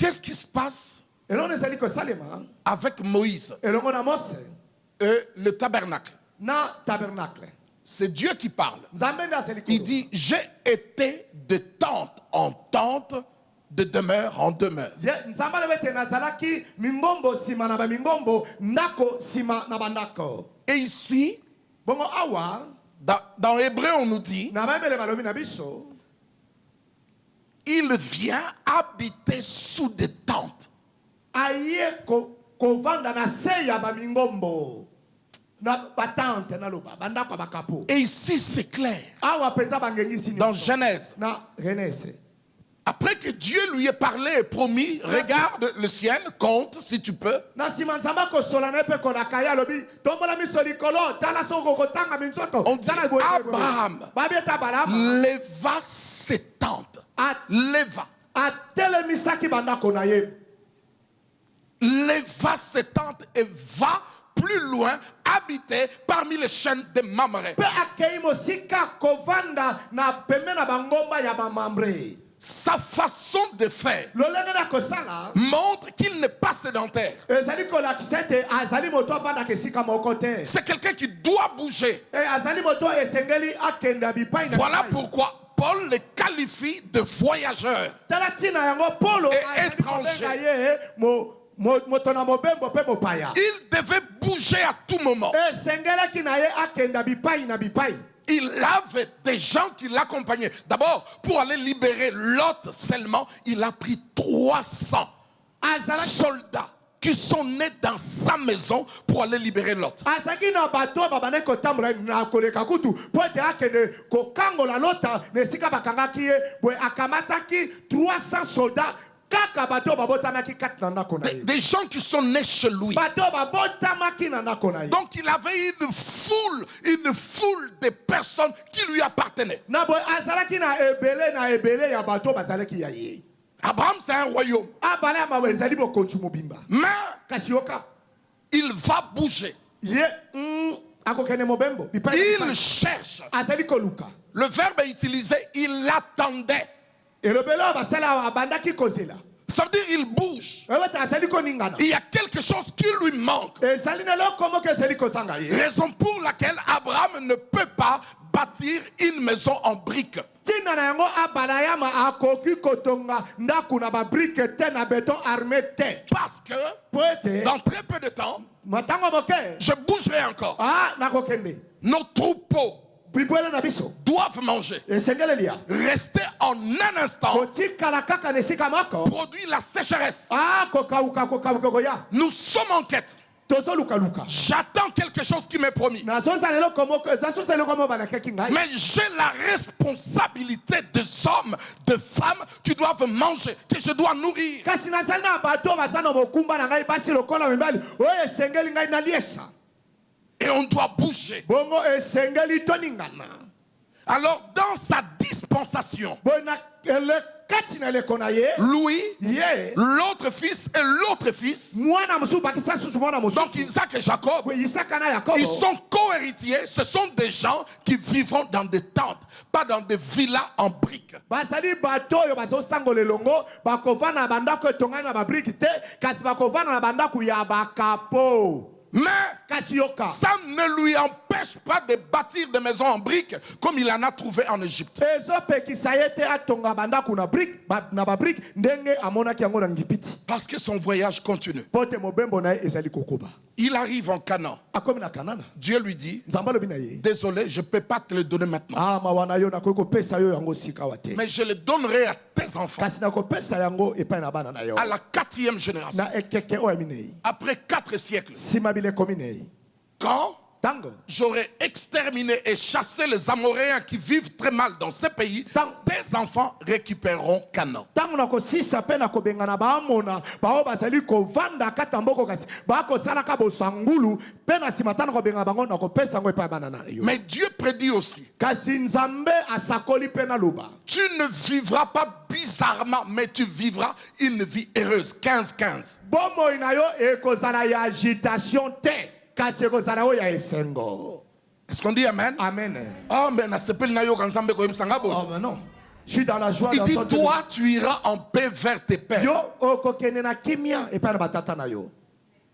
qu'est-ce qui se passe avec Moïse et le tabernacle? C'est Dieu qui parle. Il dit, j'ai été de tente en tente, de demeure en demeure. Et ici, dans Hébreu, on nous dit, il vient habiter sous des tentes. Et ici, c'est clair. Dans Genèse. Après que Dieu lui ait parlé et promis, regarde le ciel, compte si tu peux. On dit Abraham leva ses tentes. Leva ses tentes et va plus loin, habiter parmi les chaînes de Mamré. Sa façon de faire montre qu'il n'est pas sédentaire. C'est quelqu'un qui doit bouger. Voilà pourquoi Paul le qualifie de voyageur et étranger. Il devait bouger à tout moment. Il avait des gens qui l'accompagnaient. D'abord, pour aller libérer Lot seulement, il a pris 300 soldats qui sont nés dans sa maison pour aller libérer Lot. 300 soldats. Des gens qui sont nés chez lui. Donc il avait une foule de personnes qui lui appartenaient. Abraham, c'est un royaume. Mais il va bouger. Il cherche. Le verbe est utilisé, il attendait. Ça veut dire il bouge. Il y a quelque chose qui lui manque. Raison pour laquelle Abraham ne peut pas bâtir une maison en briques. Parce que dans très peu de temps, je bougerai encore. Nos troupeaux doivent manger. Rester en un instant produit la sécheresse. Nous sommes en quête. J'attends quelque chose qui m'est promis. Mais j'ai la responsabilité des hommes, de femmes qui doivent manger, que je dois nourrir. Et on doit bouger. Alors dans sa dispensation, lui, l'autre fils et l'autre fils, donc Isaac et Jacob, ils sont co-héritiers. Ce sont des gens qui vivront dans des tentes, pas dans des villas en briques. Mais ça ne lui empêche pas de bâtir des maisons en briques comme il en a trouvé en Égypte. Parce que son voyage continue. Il arrive en Canaan. Dieu lui dit, désolé, je ne peux pas te le donner maintenant. Mais je le donnerai à tes enfants. À la 4e génération. Après 4 siècles. Quand j'aurai exterminé et chassé les Amoréens qui vivent très mal dans ces pays, tes enfants récupéreront Canaan. Mais Dieu prédit aussi, tu ne vivras pas bizarrement, mais tu vivras une vie heureuse. 15-15. Est-ce qu'on dit Amen? Amen. Oh, mais na sepel na yo kanzambe ko Oh, mais non. Je suis dans la joie. Il dit, toi, tu iras en paix vers tes pères.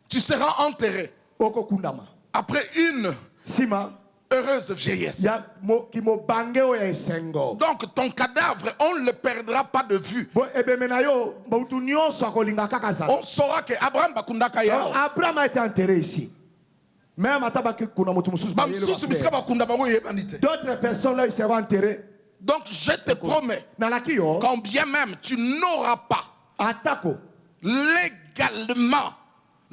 Tu seras enterré après une heureuse vieillesse. Donc ton cadavre, on ne le perdra pas de vue. On saura que Abraham a été enterré ici. D'autres personnes là, ils seront enterrés. Donc je te promets, quand bien même tu n'auras pas légalement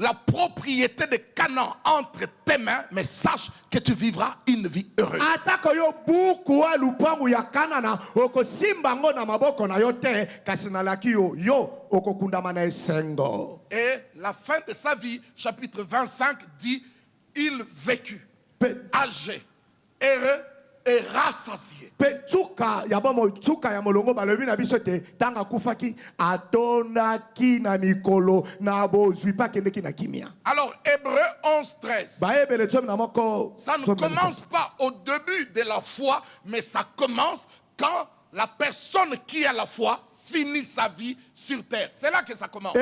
la propriété de Canaan entre tes mains, mais sache que tu vivras une vie heureuse. Et la fin de sa vie, chapitre 25, dit, il vécut, âgé, heureux, et rassasié. Alors, Hébreux 11:13. Ça ne commence pas au début de la foi, mais ça commence quand la personne qui a la foi finit sa vie sur terre. C'est là que ça commence.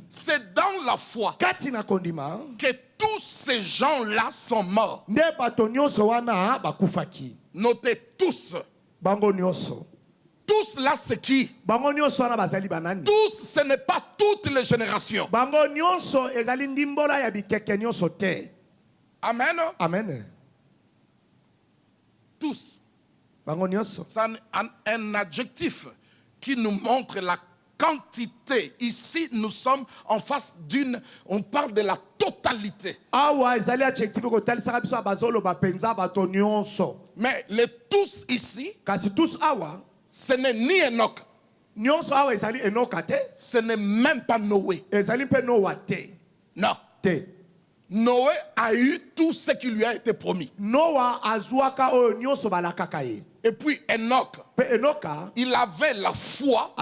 C'est dans la foi que tous ces gens-là sont morts. Notez tous. Tous là, c'est qui? Tous, ce n'est pas toutes les générations. Amen. Amen. Tous. C'est un adjectif qui nous montre la quantité. Ici, nous sommes en face d'une... On parle de la totalité. Mais les tous ici, ce n'est ni Enoch. Ce n'est même pas Noé. Non. Noé a eu tout ce qui lui a été promis. Et puis Enoch, il avait la foi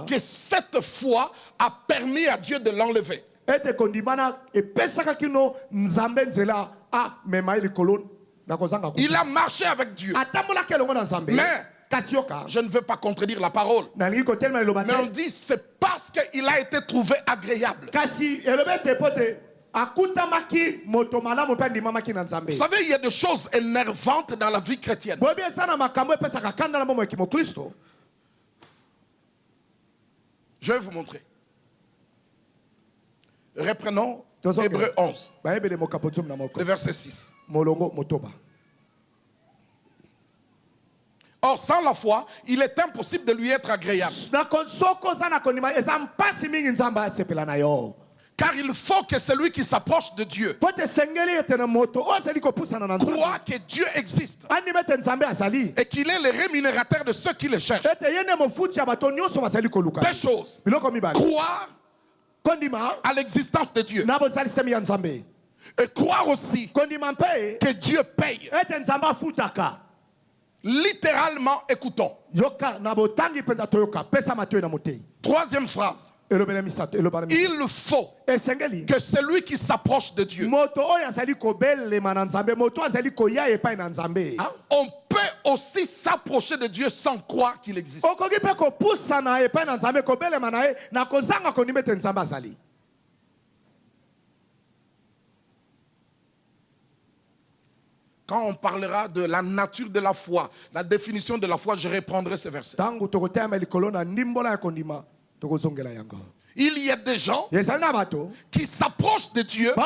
que cette foi a permis à Dieu de l'enlever. Il a marché avec Dieu. Mais je ne veux pas contredire la parole. Mais on dit c'est parce qu'il a été trouvé agréable. Vous savez, il y a des choses énervantes dans la vie chrétienne. Je vais vous montrer. Reprenons Hébreux 11, le verset 6. Or, sans la foi, il est impossible de lui être agréable. Car il faut que celui qui s'approche de Dieu croit que Dieu existe et qu'il est le rémunérateur de ceux qui le cherchent. Deux choses. Croire à l'existence de Dieu et croire aussi que Dieu paye. Littéralement, écoutons. Troisième phrase. Il faut que celui qui s'approche de Dieu, on peut aussi s'approcher de Dieu sans croire qu'il existe. Quand on parlera de la nature de la foi, la définition de la foi, je reprendrai ce verset. Il y a des gens qui s'approchent de Dieu et ils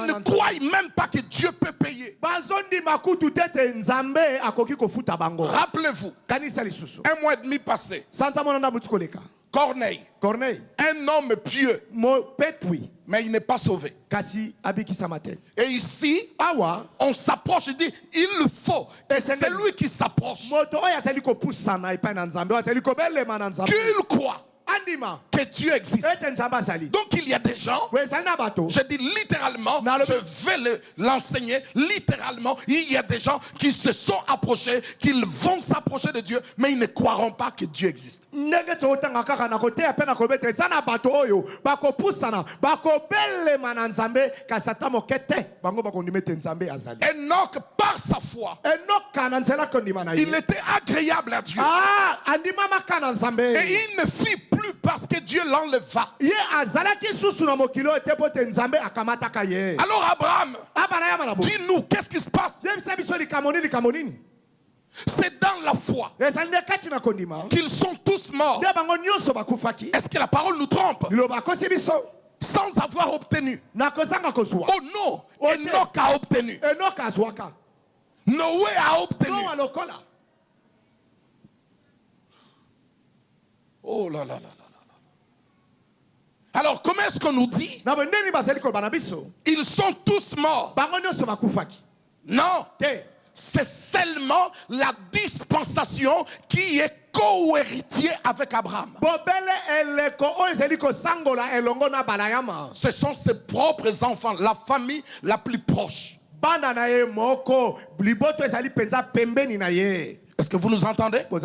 ne croient même pas que Dieu peut payer. Rappelez-vous, un mois et demi passé, Corneille, un homme pieux, mais il n'est pas sauvé. Et ici, on s'approche et dit, il faut que celui qui s'approche, qu'il croit que Dieu existe. Donc il y a des gens, je dis littéralement, je vais l'enseigner littéralement, il y a des gens qui se sont approchés, qui vont s'approcher de Dieu, mais ils ne croiront pas que Dieu existe. Enoch, par sa foi, il était agréable à Dieu. Et il ne fit plus parce que Dieu l'enleva. Alors Abraham, dis-nous, qu'est-ce qui se passe? C'est dans la foi qu'ils sont tous morts. Est-ce que la parole nous trompe? Sans avoir obtenu. Oh non, Enoch a obtenu. Noé a obtenu. Oh là là là là là. Alors comment est-ce qu'on nous dit? Ils sont tous morts. Non. C'est seulement la dispensation qui est co-héritier avec Abraham. Ce sont ses propres enfants, la famille la plus proche. Est-ce que vous nous entendez? Donc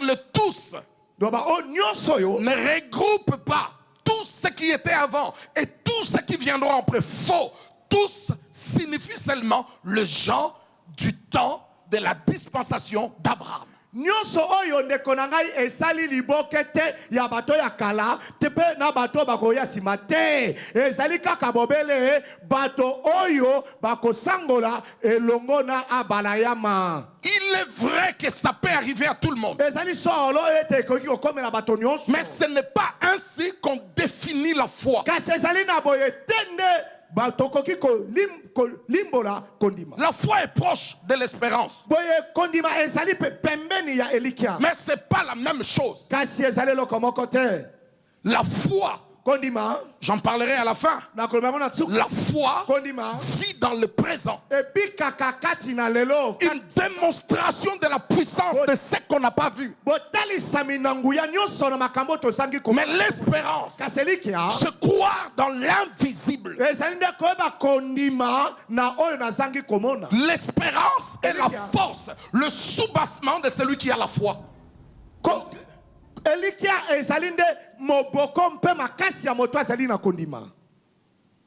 le tous ne regroupe pas tout ce qui était avant et tout ce qui viendra après. Faux. Tous signifie seulement le genre du temps de la dispensation d'Abraham. Nyonso oyo ndeko na ngai esali liboke te ya bato ya kala tepe na bato bakoya sima te ezali kaka bobele bato oyo bakosangola elongo na abalayama. Il est vrai que ça peut arriver à tout le monde. Ezali solo ete koki okomela bato nyonso. Mais ce n'est pas ainsi qu'on définit la foi. Kasi ezali na boye tende. La foi est proche de l'espérance. Mais ce n'est pas la même chose. La foi, j'en parlerai à la fin. La foi vit dans le présent. Une démonstration de la puissance de ce qu'on n'a pas vu. Mais l'espérance, se croire dans l'invisible. L'espérance est la force, le soubassement de celui qui a la foi.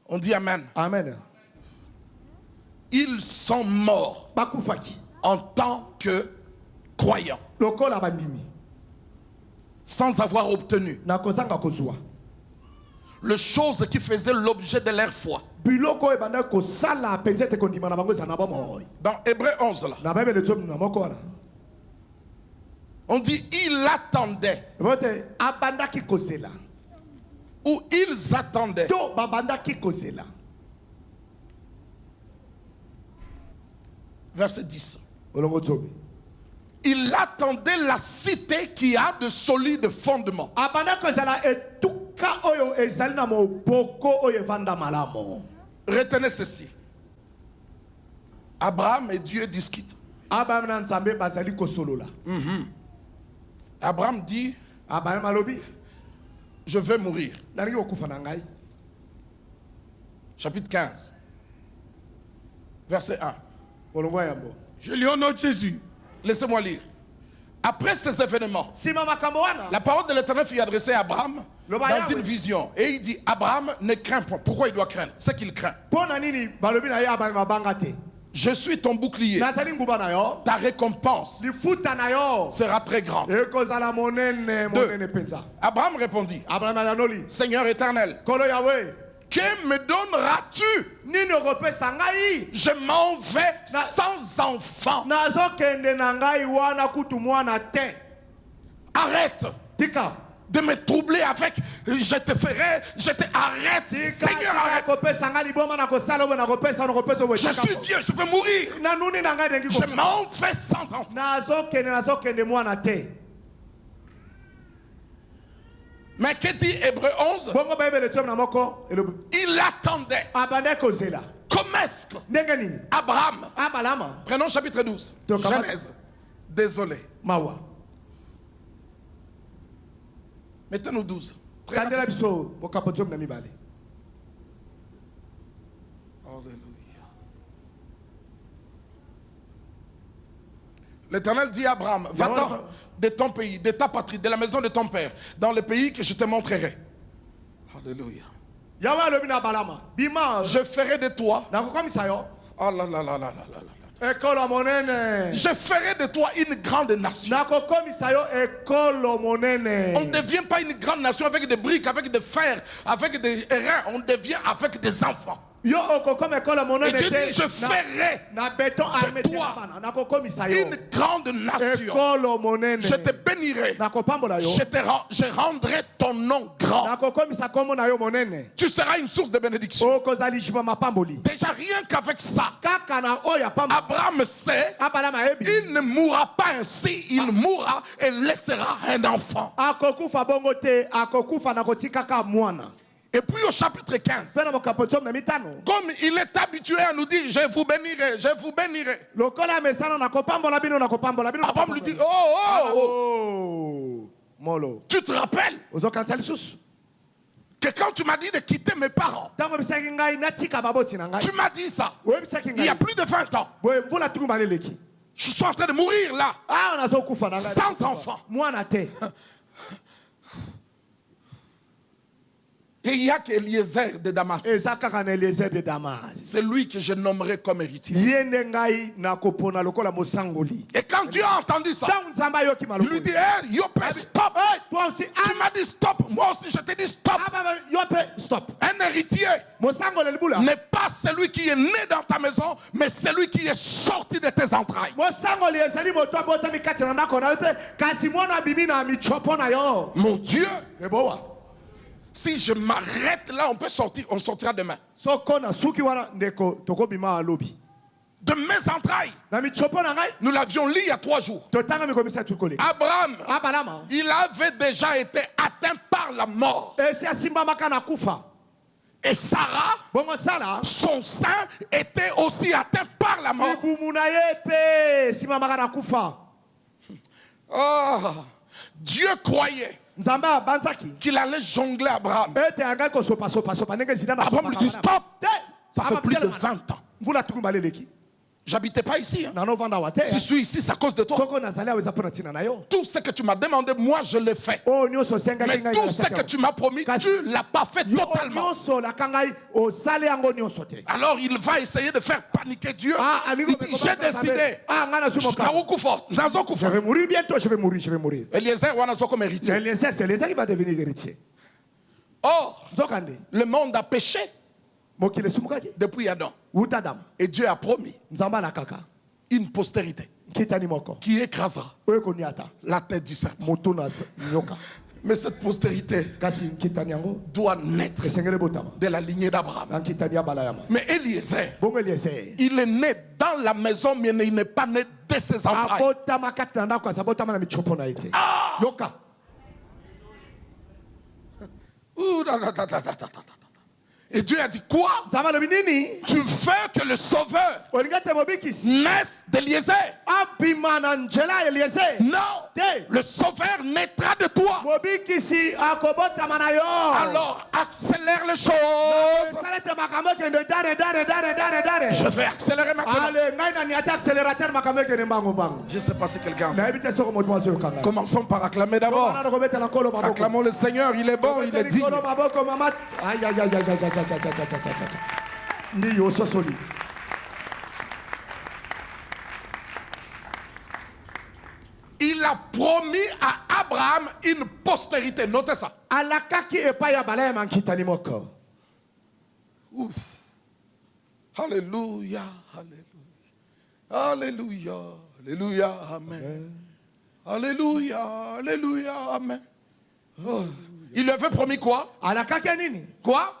On dit amen. Amen. Ils sont morts en tant que croyants, sans avoir obtenu les choses qui faisaient l'objet de leur foi. Dans Hébreux 11 là, on dit il attendait. Ou ils attendaient. Verset 10. Il attendait la cité qui a de solides fondements. Retenez ceci. Abraham et Dieu discutent. Abraham dit, je vais mourir. Chapitre 15, verset 1. Je lis au nom de Jésus. Laissez-moi lire. Après ces événements, la parole de l'Éternel fut adressée à Abraham dans une vision. Et il dit, Abraham ne craint pas. Pourquoi il doit craindre? C'est qu'il craint. Je suis ton bouclier. Ta récompense sera très grande. 2. Abraham répondit, Seigneur éternel, que me donneras-tu? Je m'en vais sans enfant. Arrête de me troubler avec je te ferai, arrête, Seigneur, arrête. Je suis vieux, je veux mourir. Je m'en vais sans enfant. Mais que dit Hébreux 11? Il attendait. Comme est-ce que Abraham, prenons chapitre 12, Genèse. Désolé. Mettez-nous 12. Tandela biso bokapotium na mibale. Alléluia. L'Éternel dit à Abraham, va-t'en de ton pays, de ta patrie, de la maison de ton père, dans le pays que je te montrerai. Alléluia. Je ferai de toi. Oh là là là là là là. Je ferai de toi une grande nation. On ne devient pas une grande nation avec des briques, avec des fers, avec des reins. On devient avec des enfants. Et Dieu dit, je ferai de toi une grande nation. Je te bénirai. Je rendrai ton nom grand. Tu seras une source de bénédiction. Déjà rien qu'avec ça, Abraham sait, il ne mourra pas ainsi, il mourra et laissera un enfant. Et puis au chapitre 15, comme il est habitué à nous dire, je vous bénirai, je vous bénirai. Abraham lui dit, tu te rappelles que quand tu m'as dit de quitter mes parents, tu m'as dit ça il y a plus de 20 ans. Je suis en train de mourir là, sans enfant. Et il n'y a qu'Eliezer de Damas. C'est lui que je nommerai comme héritier. Et quand Dieu a entendu ça, il lui dit, hey, Yopé, stop. Tu m'as dit stop. Moi aussi, je t'ai dit stop. Un héritier n'est pas celui qui est né dans ta maison, mais celui qui est sorti de tes entrailles. Mon Dieu. Si je m'arrête là, on sortira demain. De mes entrailles. Nous l'avions lu il y a 3 jours. Abraham, il avait déjà été atteint par la mort. Et Sarah, son sein était aussi atteint par la mort. Oh, Dieu croyait qu'il allait jongler Abraham. Abraham lui dit stop. Ça fait plus de 20 ans. J'habitais pas ici. Hein. Si je suis ici, c'est à cause de toi. Tout ce que tu m'as demandé, moi je l'ai fait. Mais tout ce que tu m'as promis, tu ne l'as pas fait totalement. Alors il va essayer de faire paniquer Dieu. Il dit, j'ai décidé. Je vais mourir bientôt, je vais mourir. Eliezer comme héritier. Eliezer, c'est Eliezer qui va devenir héritier. Or, le monde a péché depuis Adam. Et Dieu a promis une postérité qui écrasera la tête du serpent. Mais cette postérité doit naître de la lignée d'Abraham. Mais Eliezer, il est né dans la maison, mais il n'est pas né de ses entrailles. Et Dieu a dit quoi? Tu veux que le sauveur naisse d'Eliezer? Non, le sauveur naîtra de toi. Alors accélère les choses. Je vais accélérer maintenant. Je ne sais pas si quelqu'un. Commençons par acclamer d'abord. Acclamons le Seigneur, il est bon, il est digne. Il a promis à Abraham une postérité. Notez ça. Ouf. Alléluia, alléluia, alléluia, alléluia, amen. Alléluia, alléluia, amen. Oh. Il lui avait promis quoi? Quoi?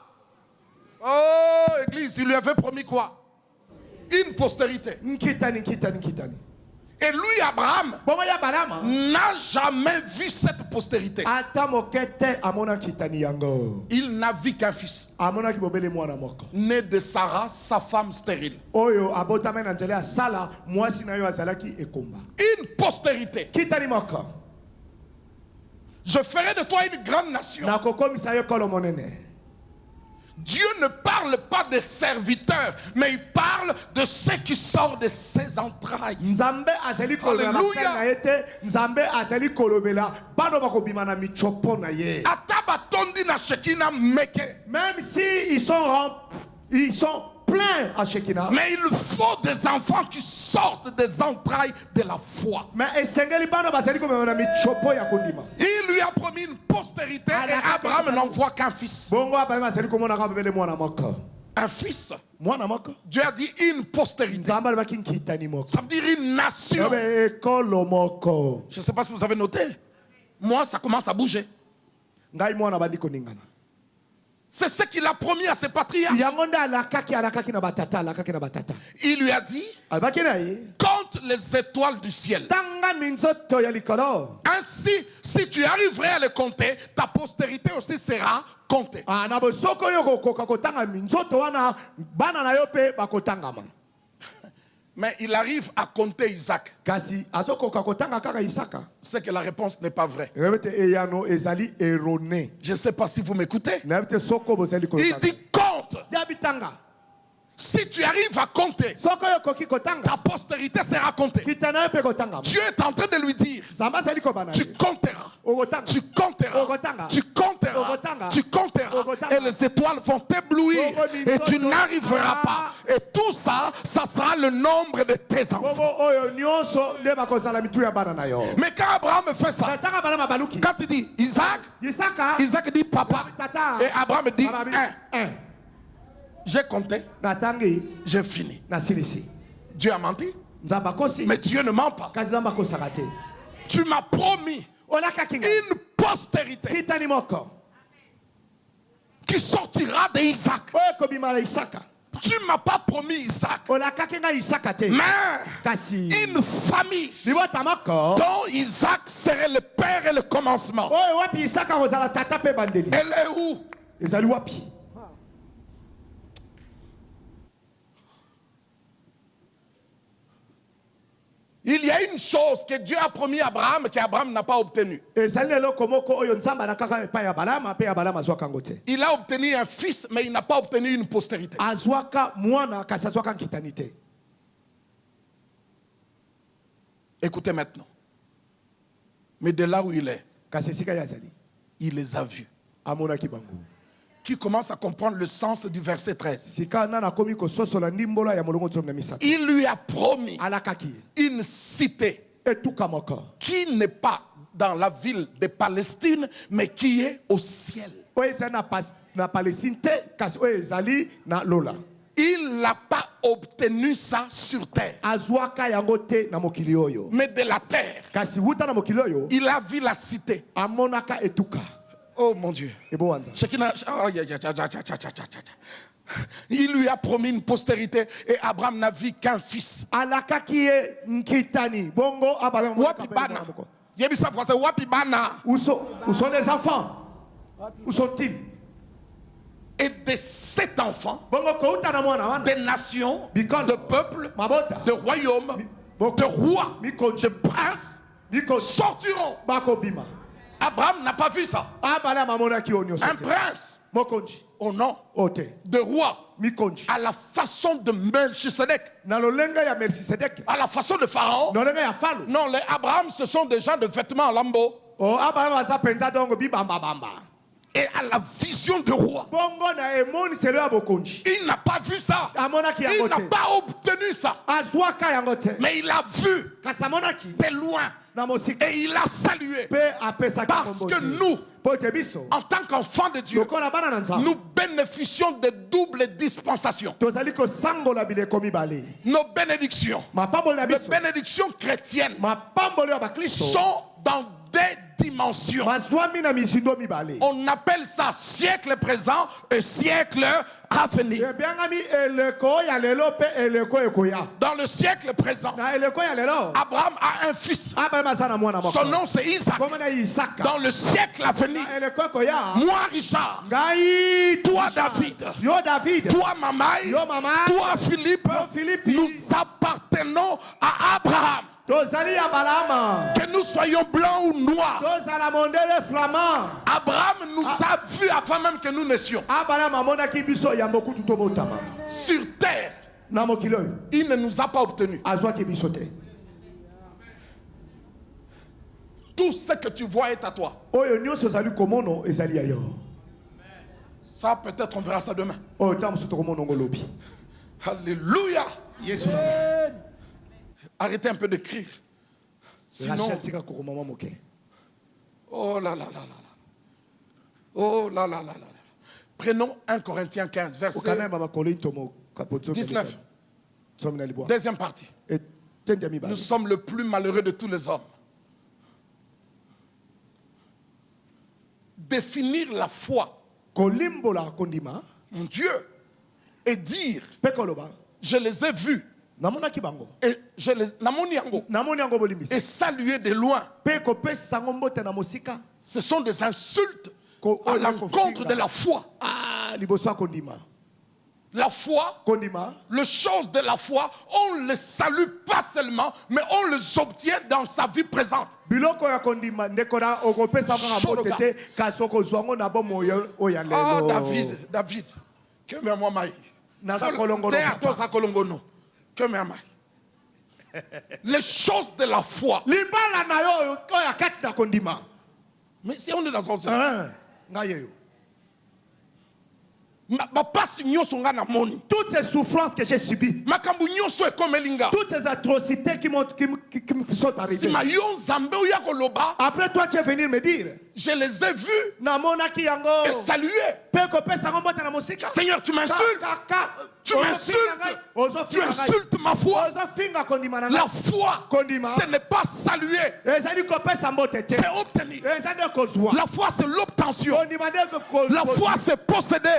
Oh, église, il lui avait promis quoi? Une postérité. Et lui, Abraham, n'a jamais vu cette postérité. Il n'a vu qu'un fils, né de Sarah, sa femme stérile. Une postérité. Je ferai de toi une grande nation. Dieu ne parle pas des serviteurs, mais il parle de ceux qui sortent de ses entrailles. Alléluia. Même si ils sont plein à Shekinah. Mais il faut des enfants qui sortent des entrailles de la foi. Il lui a promis une postérité et Abraham n'envoie qu'un fils. Un fils. Dieu a dit une postérité. Ça veut dire une nation. Je ne sais pas si vous avez noté. Moi, ça commence à bouger. C'est ce qu'il a promis à ses patriarches. Il lui a dit, compte les étoiles du ciel. Ainsi, si tu arriverais à les compter, ta postérité aussi sera comptée. Mais il arrive à compter Isaac. C'est que la réponse n'est pas vraie. Je ne sais pas si vous m'écoutez. Il dit compte. Si tu arrives à compter, ta postérité sera comptée. Dieu est en train de lui dire, tu compteras, tu compteras, tu compteras, tu compteras, et les étoiles vont t'éblouir et tu n'arriveras pas. Et tout ça, ça sera le nombre de tes enfants. Mais quand Abraham fait ça, quand il dit Isaac, Isaac dit papa, et Abraham dit un. J'ai compté, j'ai fini. Dieu a menti, mais Dieu ne ment pas. Tu m'as promis une postérité qui sortira d'Isaac. Tu ne m'as pas promis Isaac, mais une famille dont Isaac serait le père et le commencement. Elle est où? Il y a une chose que Dieu a promis à Abraham qu'Abraham n'a pas obtenu. Il a obtenu un fils, mais il n'a pas obtenu une postérité. Écoutez maintenant. Mais de là où il est, il les a vus. Qui commence à comprendre le sens du verset 13. Il lui a promis une cité qui n'est pas dans la ville de Palestine, mais qui est au ciel. Il n'a pas obtenu ça sur terre, mais de la terre. Il a vu la cité. Oh mon Dieu. Il lui a promis une postérité et Abraham n'a vu qu'un fils. Où sont les enfants? Où sont-ils? Et de cet enfant, des nations, de peuples, de royaumes, de rois, de princes sortiront. Abraham n'a pas vu ça. Un prince au nom de roi à la façon de Melchisedec, à la façon de Pharaon. Non, les Abraham, ce sont des gens de vêtements en lambeaux. Et à la vision de roi. Il n'a pas vu ça. Il n'a pas obtenu ça. Mais il a vu de loin. Et il a salué. Parce que nous, en tant qu'enfants de Dieu, nous bénéficions de doubles dispensations. Nos bénédictions, les bénédictions chrétiennes, sont dans des dimensions. On appelle ça siècle présent et siècle à venir. Dans le siècle présent, Abraham a un fils. Son nom c'est Isaac. Dans le siècle à venir, moi Richard, toi David, toi Mamaï, toi Philippe, nous appartenons à Abraham. Que nous soyons blancs ou noirs. Abraham nous a vus avant même que nous naissions. Sur terre, il ne nous a pas obtenus. Tout ce que tu vois est à toi. Ça, peut-être on verra ça demain. Alléluia. Arrêtez un peu de crier. Sinon... Oh là là là là. Oh là là là là. Prenons 1 Corinthiens 15, verset 19. Deuxième partie. Nous sommes le plus malheureux de tous les hommes. Définir la foi, mon Dieu, et dire, je les ai vus, et je les et saluer de loin. Ce sont des insultes à l'encontre de la foi. La foi, les choses de la foi, on ne les salue pas seulement, mais on les obtient dans sa vie présente. Ah, David, que moi maï. Les choses de la foi. Mais si on est dans un toutes ces souffrances que j'ai subies, toutes ces atrocités qui me sont arrivées, après toi tu es venu me dire, je les ai vus et salués. Seigneur, tu m'insultes. Tu m'insultes. Tu insultes ma foi. La foi, ce n'est pas saluer, c'est obtenir. La foi, c'est l'obtention. La foi, c'est posséder.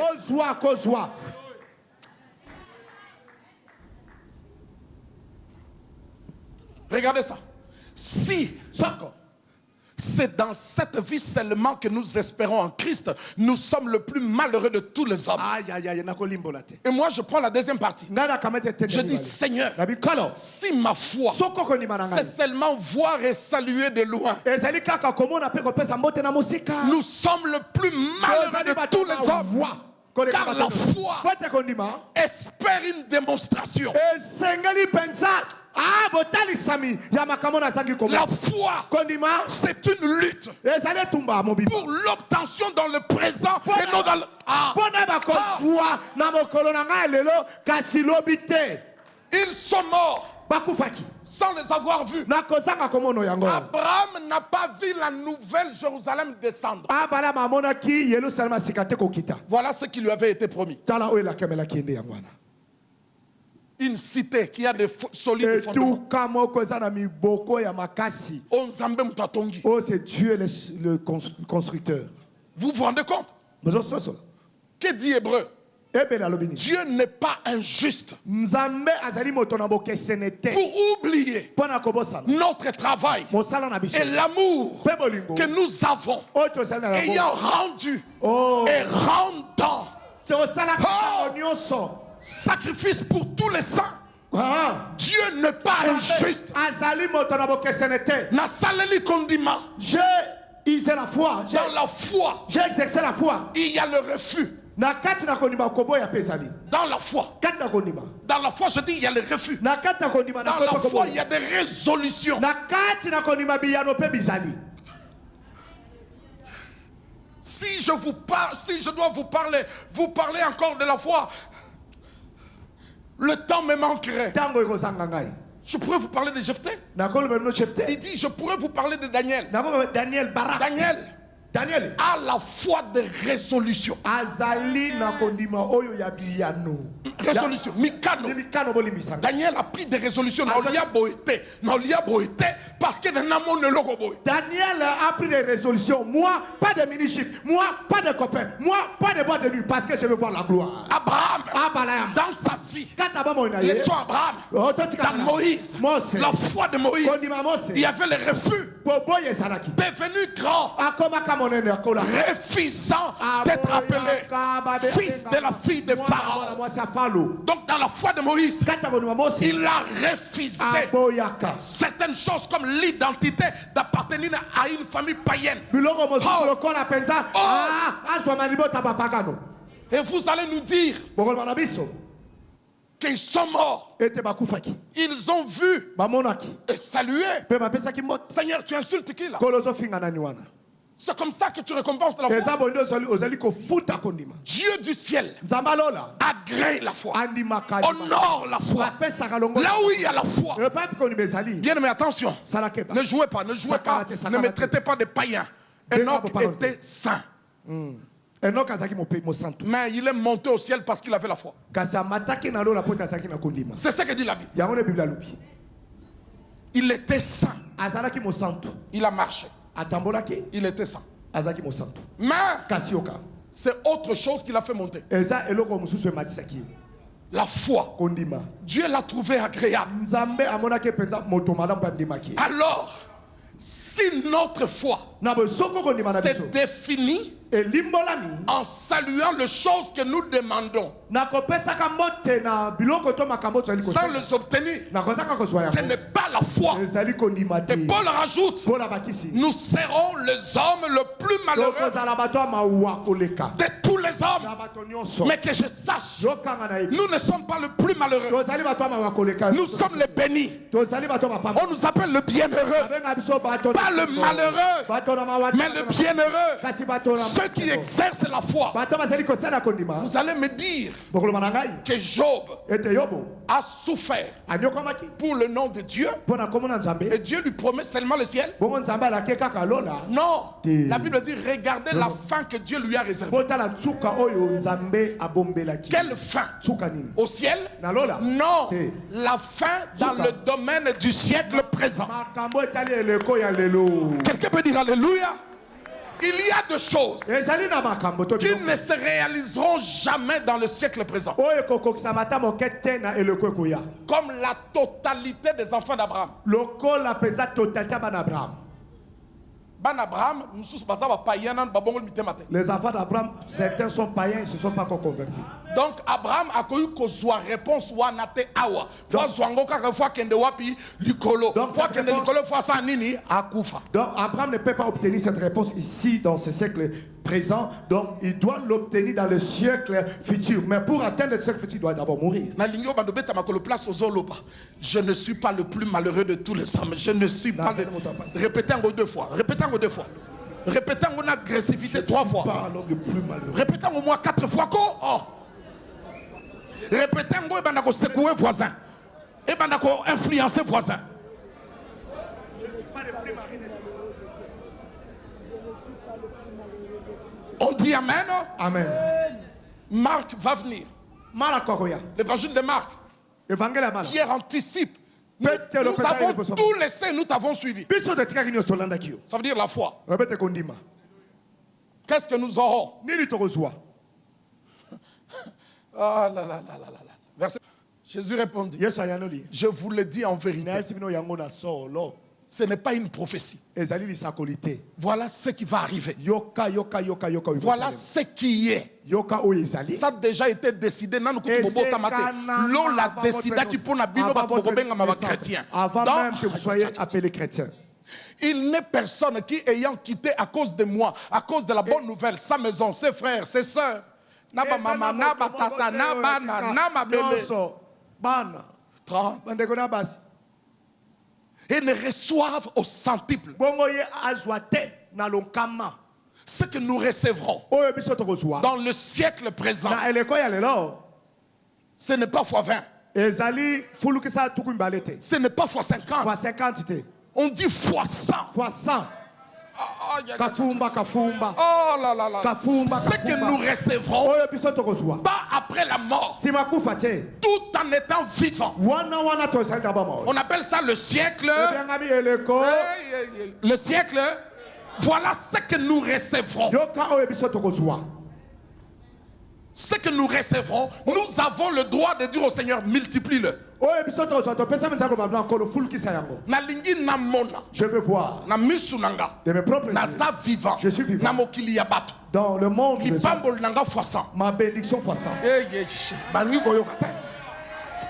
Regardez ça. Si c'est dans cette vie seulement que nous espérons en Christ, nous sommes le plus malheureux de tous les hommes. Et moi je prends la deuxième partie. Je dis, Seigneur, si ma foi c'est seulement voir et saluer de loin, nous sommes le plus malheureux de tous les hommes. Car la foi espère une démonstration. La foi, c'est une lutte pour l'obtention dans le présent et non dans le... Ils sont morts sans les avoir vus. Abraham n'a pas vu la nouvelle Jérusalem descendre. Voilà ce qui lui avait été promis. Une cité qui a des solides fondements. Oh, c'est Dieu le constructeur. Vous vous rendez compte? Que dit Hébreu? Dieu n'est pas injuste pour oublier notre travail et l'amour que nous avons ayant rendu et rendant sacrifice pour tous les saints. Dieu n'est pas injuste. J'ai usé la foi. Dans la foi, j'ai exercé la foi. Il y a le refus. Dans la foi. Dans la foi, je dis il y a le refus. Dans la foi, il y a des résolutions. Si je vous parle, si je dois vous parler encore de la foi, le temps me manquerait. Je pourrais vous parler de Jephthé. Il dit, je pourrais vous parler de Daniel. Daniel a la foi de résolution. Résolution. Mikano. Daniel a pris des résolutions. Parce que Daniel a pris des résolutions. Moi, pas de mini-chip. Moi, pas de copains. Moi, pas de boîte de nuit. Parce que je veux voir la gloire. Abraham, dans sa vie, laissons Abraham, dans Moïse, la foi de Moïse, il y avait le refus. Devenu grand. refusant d'être appelé fils de la fille de Pharaon. Donc dans la foi de Moïse, il a refusé certaines choses comme l'identité d'appartenir à une famille païenne. Et vous allez nous dire qu'ils sont morts. Ils ont vu et salué. Seigneur, tu insultes qui là? C'est comme ça que tu récompenses de la foi. Dieu du ciel agrée la foi, honore la foi. Là où il y a la foi. Bien, mais attention, ne jouez pas, ne me traitez pas de païen. Enoch était saint. Mais il est monté au ciel parce qu'il avait la foi. C'est ce que dit la Bible. Il était saint. Il a marché. Il était saint. Mais c'est autre chose qui l'a fait monter. La foi. Dieu l'a trouvé agréable. Alors, si notre foi s'est définie en saluant les choses que nous demandons sans les obtenir, ce n'est pas la foi. Et Paul rajoute, nous serons les hommes les plus malheureux de tous les hommes. Mais que je sache, nous ne sommes pas les plus malheureux. Nous sommes les bénis. On nous appelle le bienheureux. Pas le malheureux, mais le bienheureux. Ceux qui exercent la foi. Vous allez me dire que Job a souffert pour le nom de Dieu et Dieu lui promet seulement le ciel. Non, la Bible dit regardez la fin que Dieu lui a réservée. Quelle fin? Au ciel? Non, la fin dans le domaine du siècle présent. Quelqu'un peut dire alléluia? Il y a des choses qui ne se réaliseront jamais dans le siècle présent. Comme la totalité des enfants d'Abraham. Les enfants d'Abraham, certains sont païens, ils ne se sont pas encore convertis. Donc Abraham a connu que soit réponse ou nate awa. Donc Abraham ne peut pas obtenir cette réponse ici dans ce siècle présent. Donc il doit l'obtenir dans le siècle futur. Mais pour atteindre le siècle futur, il doit d'abord mourir. Je ne suis pas le plus malheureux de tous les hommes. Je ne suis pas le... Répétez encore 2 fois. Répétez encore 2 fois. Répétez en agressivité 3 fois. Répétez au moins 4 fois. Oh. Répétez en gros, secouer voisin. Et influencer voisin. On dit amen. Amen. Marc va venir. L'évangile de Marc. Pierre anticipe. Nous avons tout laissé, nous t'avons suivi. Ça veut dire la foi. Qu'est-ce que nous aurons? Ah là là là là là. Verset. Jésus répondit. Je vous le dis en vérité. Ce n'est pas une prophétie. Voilà ce qui va arriver. Voilà ce qui est. Ça a déjà été décidé. L'on l'a décidé qui pour chrétien. Avant même que vous soyez appelés chrétiens. Il n'est personne qui, ayant quitté à cause de moi, à cause de la bonne nouvelle, sa maison, ses frères, ses sœurs, et ne reçoivent au centuple ce que nous recevrons dans le siècle présent. Ce n'est pas fois 20. Ce n'est pas fois 50. On dit fois 100. Kafumba. Oh là là là. Ce que nous recevrons pas après la mort, tout en étant vivant. On appelle ça le siècle. Le siècle. Voilà ce que nous recevrons. ce que nous recevons, nous avons le droit de dire au Seigneur, multiplie-le. Je veux voir de mes propres yeux. Je suis vivant. Dans le monde, ma bénédiction fois 100.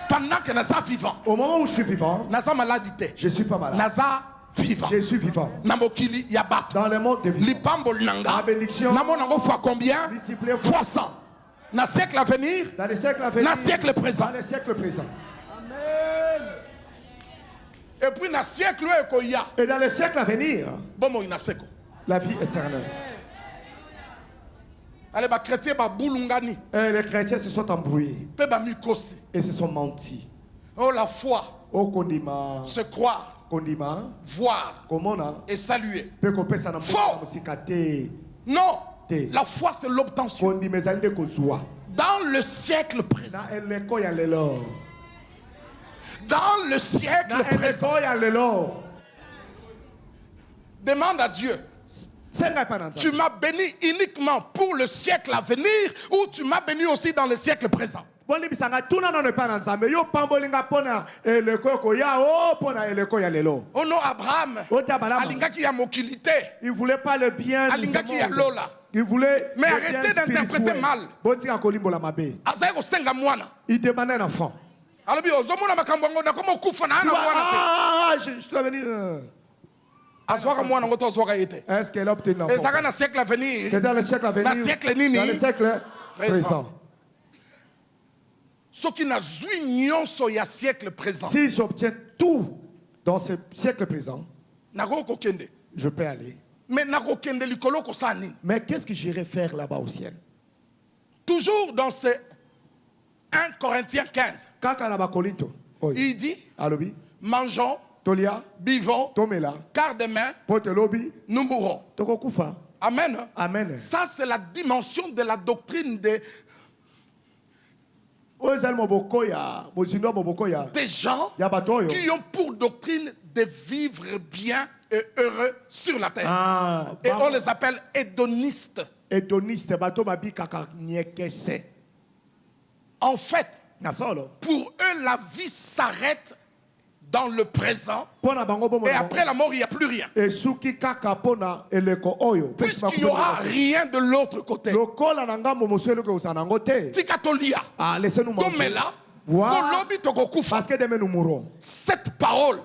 Pendant que nous sommes vivants, au moment où je suis vivant, je ne suis pas malade. Vivant. Je suis vivant. Dans le monde de vivant. Ma bénédiction fois combien? Fois 100. Dans le siècle à venir, dans le siècle présent. Dans le siècle présent. Amen. Et puis dans le siècle et dans le siècle à venir, la vie éternelle. Et les chrétiens se sont embrouillés et se sont mentis. Oh, la foi, se croire, voir et saluer. Faux. Non, la foi c'est l'obtention. Dans le siècle présent. Dans le siècle présent. Demande à Dieu. Tu m'as béni uniquement pour le siècle à venir ou tu m'as béni aussi dans le siècle présent? Oh non, Abraham, il voulait pas le bien du monde. Il voulait. Mais arrêtez d'interpréter mal. Il demandait un enfant. Je dois venir. Est-ce qu'elle a obtenu l'enfant? C'est dans le siècle à venir. Dans le siècle présent. Si j'obtiens tout dans ce siècle présent, je peux aller. Mais qu'est-ce que j'irai faire là-bas au ciel? Toujours dans ce 1 Corinthiens 15. Il dit, mangeons, buvons, car demain, nous mourrons. Amen. Amen. Ça, c'est la dimension de la doctrine des gens qui ont pour doctrine de vivre bien et heureux sur la terre. Et on les appelle hédonistes. En fait, pour eux, la vie s'arrête dans le présent et après la mort, il n'y a plus rien. Puisqu'il n'y aura rien de l'autre côté. Parce que demain nous mourrons. Cette parole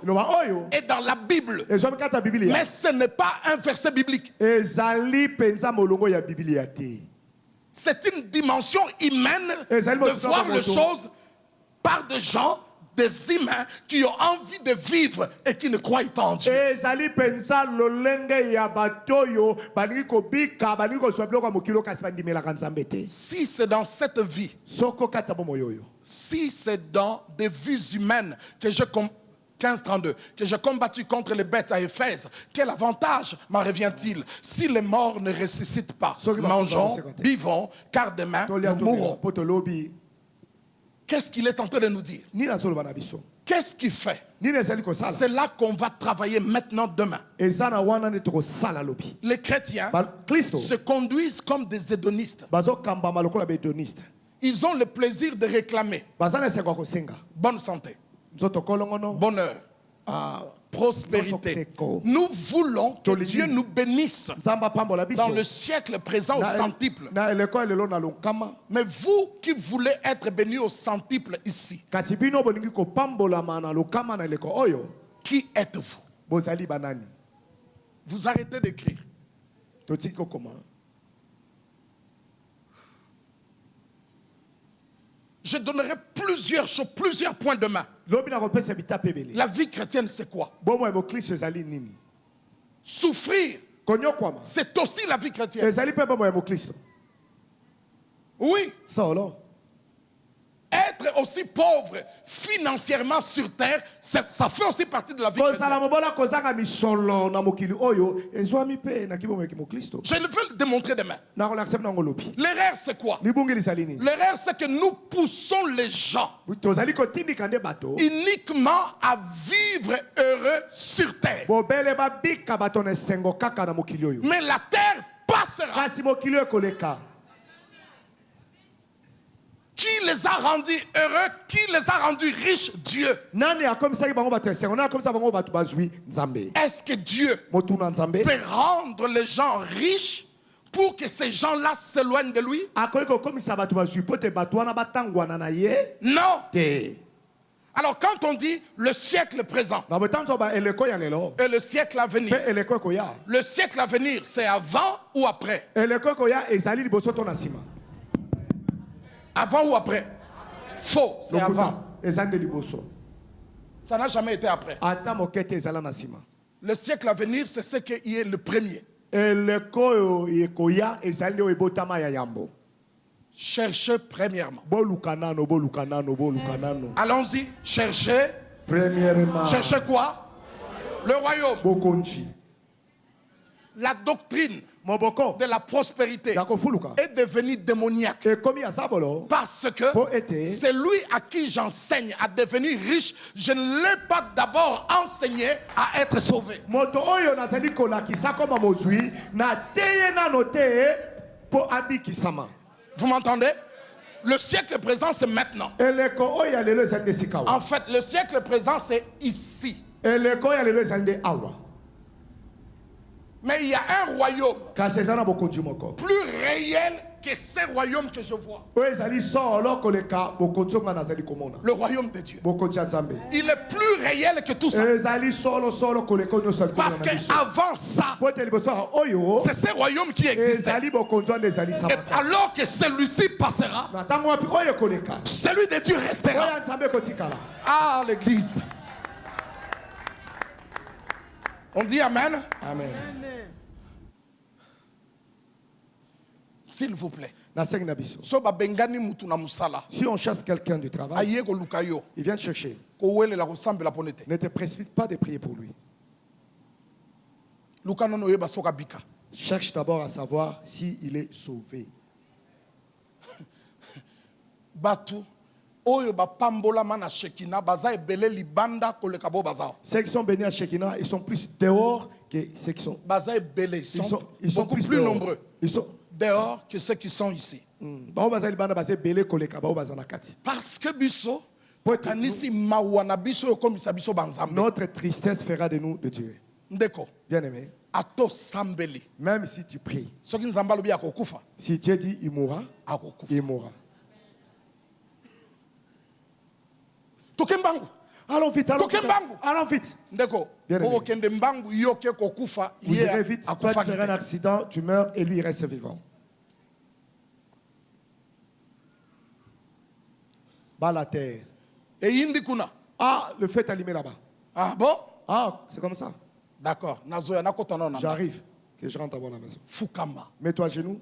est dans la Bible. Mais ce n'est pas un verset biblique. C'est une dimension humaine de voir les choses par des gens, des humains qui ont envie de vivre et qui ne croient pas en Dieu. Si c'est dans cette vie, si c'est dans des vies humaines que je 15-32, que j'ai combattu contre les bêtes à Éphèse, quel avantage m'en revient-il si les morts ne ressuscitent pas? Mangeons, buvons, car demain nous mourrons. Qu'est-ce qu'il est en train de nous dire? Qu'est-ce qu'il fait? C'est là qu'on va travailler maintenant demain. Les chrétiens se conduisent comme des hédonistes. Ils ont le plaisir de réclamer bonne santé, bonheur, prospérité. Nous voulons que Dieu nous bénisse dans le siècle présent au centuple. Mais vous qui voulez être bénis au centuple ici, qui êtes-vous? Vous arrêtez d'écrire. Je donnerai plusieurs choses, plusieurs points demain. La vie chrétienne, c'est quoi? Souffrir, c'est aussi la vie chrétienne. Oui. Être aussi pauvre financièrement sur terre, ça fait aussi partie de la vie chrétienne. Je veux le démontrer demain. L'erreur, c'est quoi? L'erreur, c'est que nous poussons les gens uniquement à vivre heureux sur terre. Mais la terre passera. les a rendus heureux? Qui les a rendus riches? Dieu. Est-ce que Dieu peut rendre les gens riches pour que ces gens-là s'éloignent de lui? Non. Alors quand on dit le siècle présent et le siècle à venir, le siècle à venir, c'est avant ou après? Avant ou après? Faux, c'est avant. Ça n'a jamais été après. Le siècle à venir, c'est ce qui est le premier. Cherchez premièrement. Allons-y, cherchez. Premièrement. Cherchez quoi? Le royaume. La doctrine de la prospérité est devenue démoniaque. Parce que c'est lui à qui j'enseigne à devenir riche. Je ne l'ai pas d'abord enseigné à être sauvé. Vous m'entendez? Le siècle présent, c'est maintenant. En fait, le siècle présent, c'est ici. Mais il y a un royaume plus réel que ces royaumes que je vois. Le royaume de Dieu. Il est plus réel que tout ça. Parce qu'avant ça, c'est ces royaumes qui existaient. Et alors que celui-ci passera, celui de Dieu restera. Ah, l'église. On dit Amen. Amen. S'il vous plaît. Si on chasse quelqu'un du travail, il vient te chercher. Ne te précipite pas de prier pour lui. Cherche d'abord à savoir s'il est sauvé. Ceux qui sont bénis à Shekinah, ils sont plus dehors que ceux qui sont. Ils sont beaucoup plus nombreux. Ils sont dehors que ceux qui sont ici. Parce que biso, notre tristesse fera de nous de Dieu. Bien aimé. Même si tu pries, si Dieu dit il mourra, il mourra. Allons vite, allons vite. Allons vite. Vous irez vite, toi tu feras un accident, tu meurs et lui il reste vivant. Bas la terre. Ah, le feu est allumé là-bas. Ah bon? Ah, c'est comme ça. D'accord. J'arrive, que je rentre à la maison. Fukama. Mets-toi à genoux.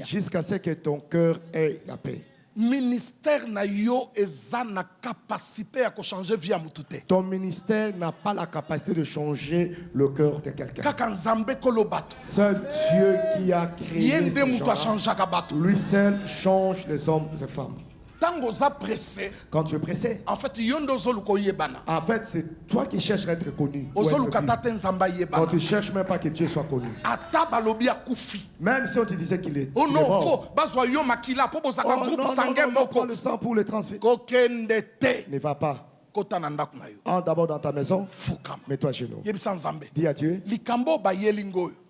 Jusqu'à ce que ton cœur ait la paix. Ministère na yo ezana capacité à changer vie mutute. Ton ministère n'a pas la capacité de changer le cœur de quelqu'un. Seul Dieu qui a créé ces gens, lui seul change les hommes et les femmes. Quand tu es pressé, en fait, c'est toi qui cherches à être connu. Quand tu ne cherches même pas que Dieu soit connu. Même si on te disait qu'il est, oh non, mort. Oh non, prends le sang pour le transférer. Ne va pas. Entre d'abord dans ta maison, mets-toi à genoux. Dis à Dieu.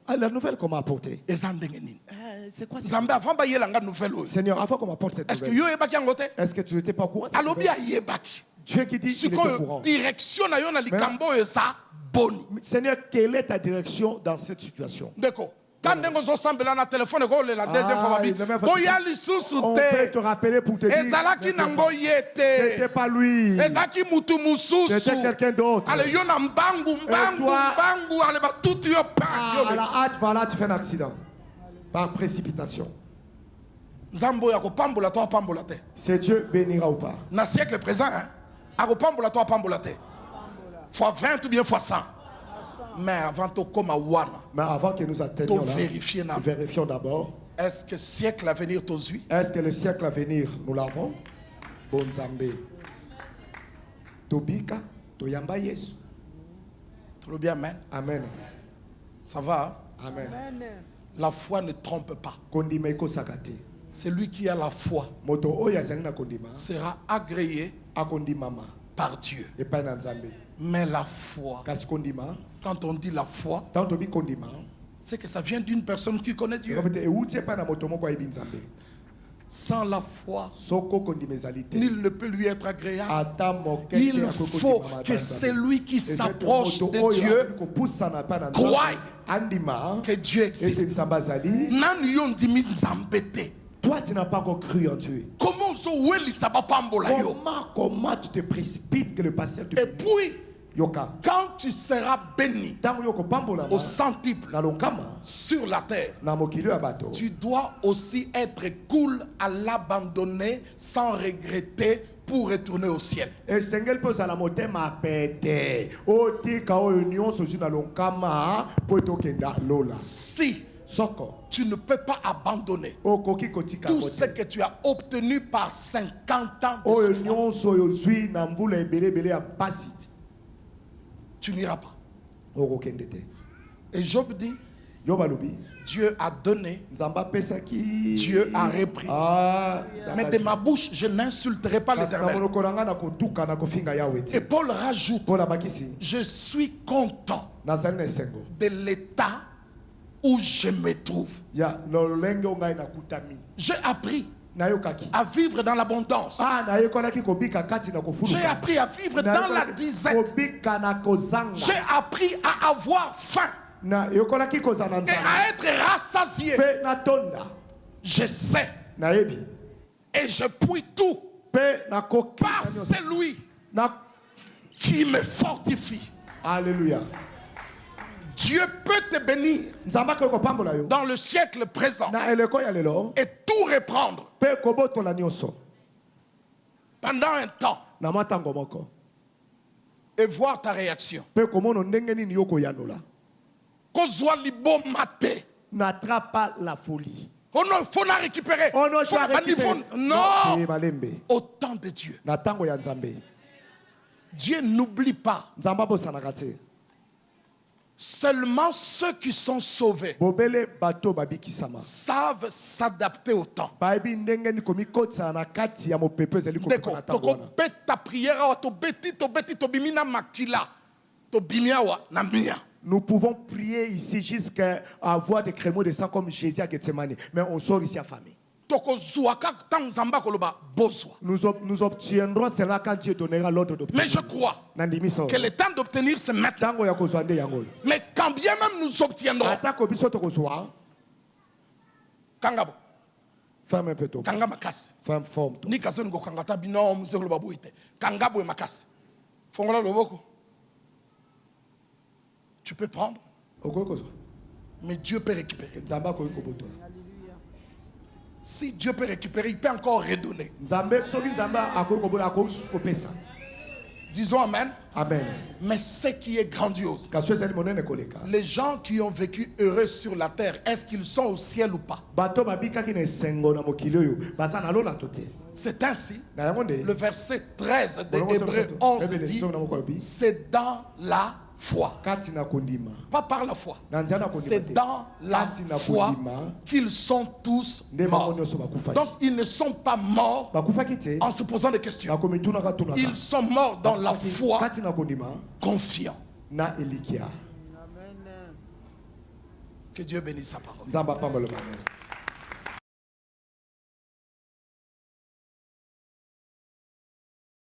Ah, la nouvelle qu'on m'a apportée. C'est quoi ça? Seigneur, avant qu'on m'apporte cette nouvelle, est-ce que tu n'étais pas au courant? Dieu qui dit qu'il est au courant. Seigneur, quelle est ta direction dans cette situation? Quand on peut te rappeler pour te dire c'était pas lui, c'était quelqu'un d'autre. À la hâte, voilà, tu fais un accident par précipitation. C'est Dieu bénira ou pas. Dans le siècle présent, fois 20 ou bien fois 100. Mais avant que nous atteignions là, vérifions d'abord. Est-ce que le siècle à venir t'osui? Est-ce que le siècle à venir nous l'avons? Bon Zambé. Tobika, Toyamba Yesu. Très bien, amen. Amen. Ça va? Amen. La foi ne trompe pas. Celui qui a la foi sera agréé par Dieu. Mais la foi, quand on dit la foi, c'est que ça vient d'une personne qui connaît Dieu. Sans la foi, nul ne peut lui être agréable. Il faut que celui qui s'approche de Dieu croie que Dieu existe. Toi, tu n'as pas encore cru en Dieu. Comment tu te précipites que le pasteur te bénisse? Et puis, quand tu seras béni au centuple sur la terre, tu dois aussi être cool à l'abandonner sans regretter pour retourner au ciel. Si tu ne peux pas abandonner tout ce que tu as obtenu par 50 ans de souffrance, tu n'iras pas. Et Job dit, Dieu a donné, Dieu a repris. Mais de ma bouche, je n'insulterai pas l'Éternel. Et Paul rajoute, je suis content de l'état où je me trouve. J'ai appris à vivre dans l'abondance. J'ai appris à vivre dans la disette. J'ai appris à avoir faim et à être rassasié. Je sais et je puis tout par celui qui me fortifie. Alléluia. Dieu peut te bénir dans le siècle présent et tout reprendre pendant un temps et voir ta réaction. N'attrape pas la folie. Oh non, il faut la récupérer. Oh non, non. Au temps de Dieu. Dieu n'oublie pas. Seulement ceux qui sont sauvés savent s'adapter au temps. Nous pouvons prier ici jusqu'à avoir des crémeaux de sang comme Jésus à Gethsemane. Mais on sort ici affamé. Nous obtiendrons cela quand Dieu donnera l'ordre d'obtenir. Mais je crois que le temps d'obtenir c'est maintenant. Mais quand bien même nous obtiendrons, Kangabo. Ferme un peu ton. Ferme forme. Ni kaso ngo kangata bino muzelo babuite. Kangabo e makasi. Fongola loboko. Tu peux prendre. Mais Dieu peut récupérer. Si Dieu peut récupérer, il peut encore redonner. Disons Amen. Amen. Mais ce qui est grandiose, les gens qui ont vécu heureux sur la terre, est-ce qu'ils sont au ciel ou pas? C'est ainsi. Le verset 13 de Hébreux 11 dit, c'est dans la foi. Pas par la foi. C'est dans la foi qu'ils sont tous morts. Donc ils ne sont pas morts en se posant des questions. Ils sont morts dans la foi, confiants. Que Dieu bénisse sa parole.